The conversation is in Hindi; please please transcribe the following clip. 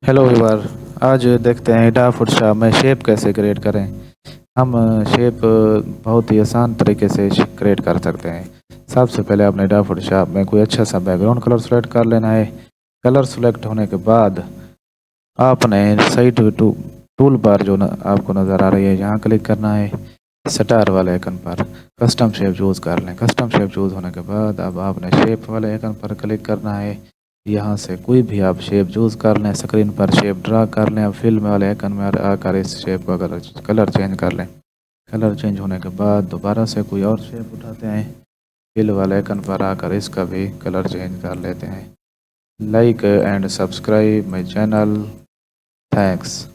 Hello viewer. आज देखते हैं डा फोटोशॉप में शेप कैसे क्रिएट करें। हम शेप बहुत ही आसान तरीके से क्रिएट कर सकते हैं। सबसे पहले आपने डा फोटोशॉप में कोई अच्छा सा बैकग्राउंड कलर सेलेक्ट कर लेना है। कलर सेलेक्ट होने के बाद आपने साइड टूल बार जो आपको नज़र आ रही है यहाँ क्लिक करना है। स्टार वाले आइकन पर कस्टम शेप चूज़ कर लें। कस्टम शेप चूज़ होने के बाद अब आपने शेप वाले आइकन पर क्लिक करना है। यहाँ से कोई भी आप शेप चूज़ कर लें, स्क्रीन पर शेप ड्रा कर लें। अब फिल वाले आइकन में आकर इस शेप का कलर चेंज कर लें। कलर चेंज होने के बाद दोबारा से कोई और शेप उठाते हैं। फिल वाले आइकन पर आकर इसका भी कलर चेंज कर लेते हैं। Like and subscribe my channel. Thanks.